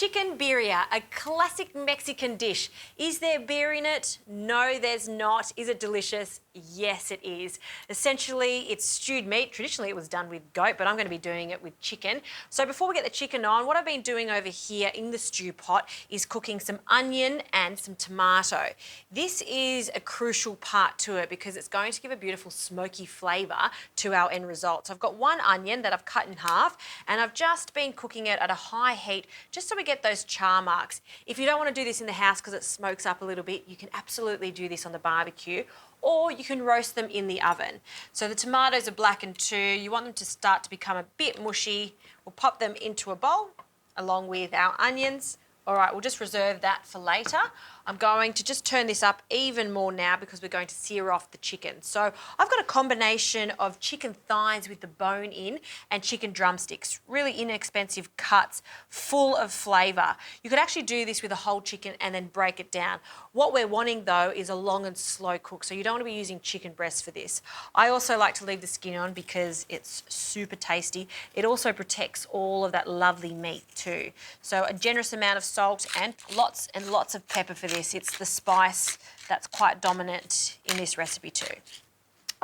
chicken birria, a classic Mexican dish. Is there beer in it? No, there's not. Is it delicious? Yes, it is. Essentially, it's stewed meat. Traditionally, it was done with goat, but I'm going to be doing it with chicken. So before we get the chicken on, what I've been doing over here in the stew pot is cooking some onion and some tomato. This is a crucial part to it because it's going to give a beautiful smoky flavour to our end result. So I've got one onion that I've cut in half, and I've just been cooking it at a high heat just so we get those char marks. If you don't want to do this in the house because it smokes up a little bit, you can absolutely do this on the barbecue, or you can roast them in the oven. So the tomatoes are blackened too. You want them to start to become a bit mushy. We'll pop them into a bowl along with our onions. All right, we'll just reserve that for later. I'm going to just turn this up even more now because we're going to sear off the chicken. So I've got a combination of chicken thighs with the bone in and chicken drumsticks, really inexpensive cuts, full of flavour. You could actually do this with a whole chicken and then break it down. What we're wanting though is a long and slow cook, so you don't want to be using chicken breasts for this. I also like to leave the skin on because it's super tasty. It also protects all of that lovely meat too. So a generous amount of salt and lots of pepper for this. It's the spice that's quite dominant in this recipe too.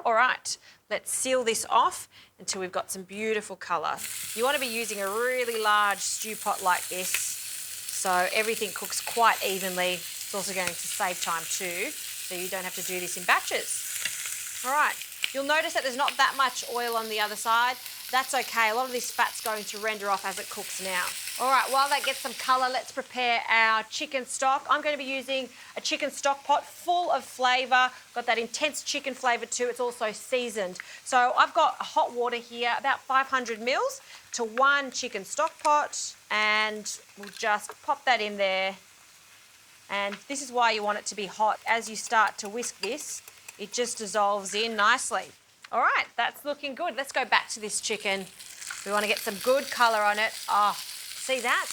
All right, let's seal this off until we've got some beautiful colour. You want to be using a really large stew pot like this so everything cooks quite evenly. It's also going to save time too, so you don't have to do this in batches. All right, you'll notice that there's not that much oil on the other side. That's okay, a lot of this fat's going to render off as it cooks now. All right, while that gets some colour, let's prepare our chicken stock. I'm going to be using a chicken stock pot full of flavour. Got that intense chicken flavour too. It's also seasoned. So I've got hot water here, about 500 mils to one chicken stock pot, and we'll just pop that in there. And this is why you want it to be hot. As you start to whisk this, it just dissolves in nicely. All right, that's looking good. Let's go back to this chicken. We want to get some good colour on it. Oh, see that?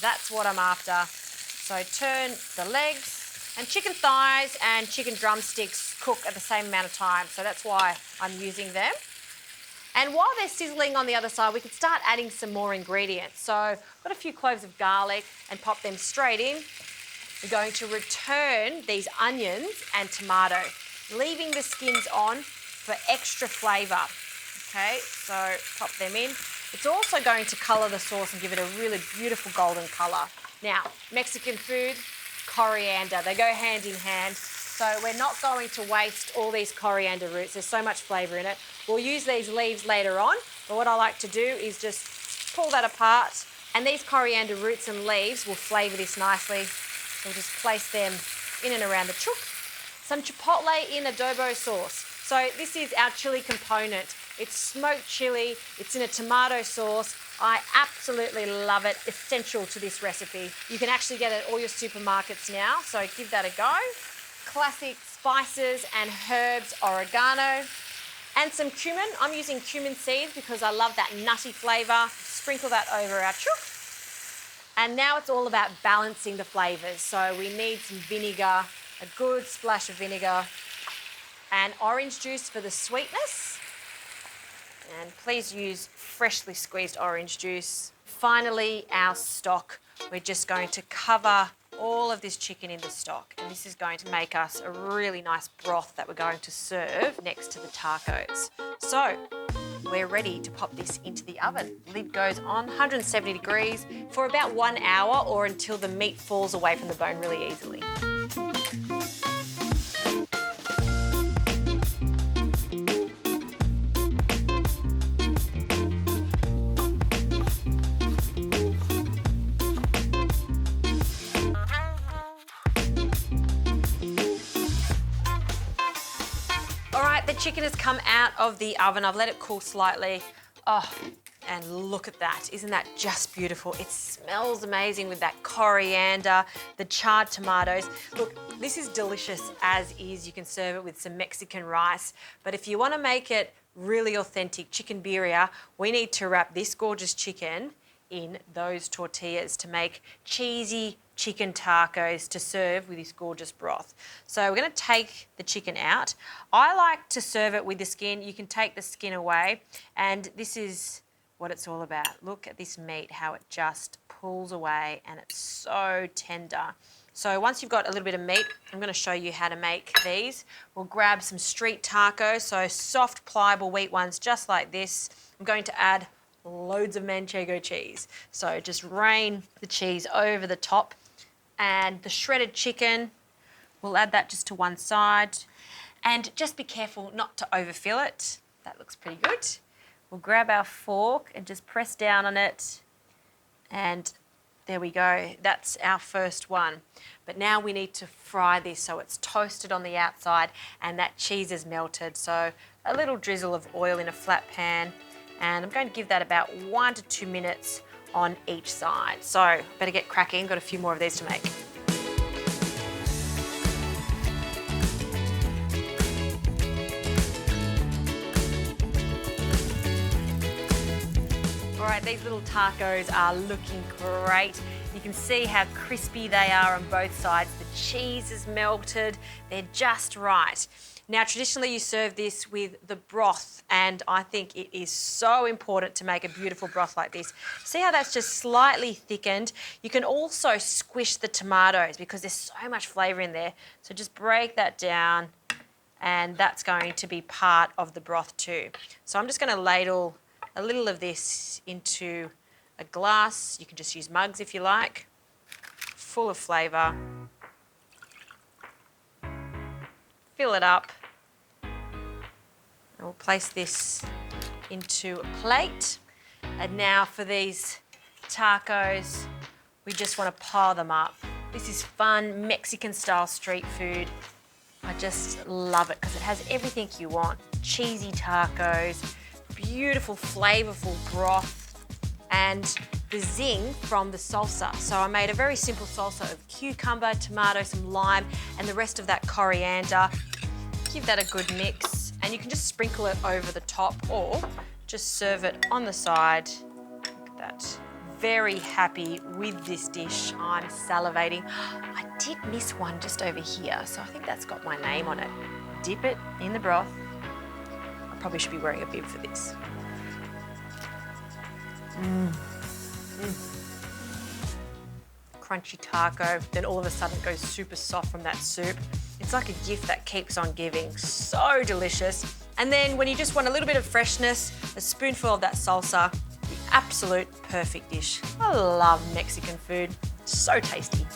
That's what I'm after. So turn the legs, and chicken thighs and chicken drumsticks cook at the same amount of time. So that's why I'm using them. And while they're sizzling on the other side, we can start adding some more ingredients. So I've got a few cloves of garlic and pop them straight in. We're going to return these onions and tomato, leaving the skins on for extra flavour. Okay, so pop them in. It's also going to colour the sauce and give it a really beautiful golden colour. Now, Mexican food, coriander, they go hand in hand. So we're not going to waste all these coriander roots. There's so much flavour in it. We'll use these leaves later on, but what I like to do is just pull that apart, and these coriander roots and leaves will flavour this nicely. We'll just place them in and around the chook. Some chipotle in adobo sauce. So this is our chilli component. It's smoked chilli, it's in a tomato sauce. I absolutely love it, essential to this recipe. You can actually get it at all your supermarkets now, so give that a go. Classic spices and herbs, oregano, and some cumin. I'm using cumin seeds because I love that nutty flavour. Sprinkle that over our chook. And now it's all about balancing the flavours. So we need some vinegar, a good splash of vinegar, and orange juice for the sweetness. And please use freshly squeezed orange juice. Finally, our stock. We're just going to cover all of this chicken in the stock, and this is going to make us a really nice broth that we're going to serve next to the tacos. So we're ready to pop this into the oven. Lid goes on 170 degrees for about 1 hour, or until the meat falls away from the bone really easily. The chicken has come out of the oven. I've let it cool slightly. Oh, and look at that. Isn't that just beautiful? It smells amazing with that coriander, the charred tomatoes. Look, this is delicious as is. You can serve it with some Mexican rice. But if you want to make it really authentic chicken birria, we need to wrap this gorgeous chicken in those tortillas to make cheesy chicken tacos to serve with this gorgeous broth. So we're going to take the chicken out. I like to serve it with the skin. You can take the skin away, and this is what it's all about. Look at this meat, how it just pulls away and it's so tender. So once you've got a little bit of meat, I'm going to show you how to make these. We'll grab some street tacos, so soft, pliable wheat ones just like this. I'm going to add loads of manchego cheese. So just rain the cheese over the top, and the shredded chicken, we'll add that just to one side. And just be careful not to overfill it. That looks pretty good. We'll grab our fork and just press down on it, and there we go. That's our first one. But now we need to fry this so it's toasted on the outside and that cheese is melted. So a little drizzle of oil in a flat pan, and I'm going to give that about 1 to 2 minutes on each side. So better get cracking. Got a few more of these to make. All right, these little tacos are looking great. You can see how crispy they are on both sides. The cheese is melted. They're just right. Now, traditionally you serve this with the broth, and I think it is so important to make a beautiful broth like this. See how that's just slightly thickened? You can also squish the tomatoes because there's so much flavour in there. So just break that down, and that's going to be part of the broth too. So I'm just going to ladle a little of this into a glass. You can just use mugs if you like. Full of flavour. Fill it up. And we'll place this into a plate. And now for these tacos, we just want to pile them up. This is fun Mexican style street food. I just love it because it has everything you want. Cheesy tacos, beautiful flavourful broth, and the zing from the salsa. So I made a very simple salsa of cucumber, tomato, some lime, and the rest of that coriander. Give that a good mix, and you can just sprinkle it over the top or just serve it on the side. Look at that. Very happy with this dish. I'm salivating. I did miss one just over here, so I think that's got my name on it. Dip it in the broth. I probably should be wearing a bib for this. Crunchy taco, then all of a sudden it goes super soft from that soup. It's like a gift that keeps on giving. So delicious. And then when you just want a little bit of freshness, a spoonful of that salsa, the absolute perfect dish. I love Mexican food. So tasty.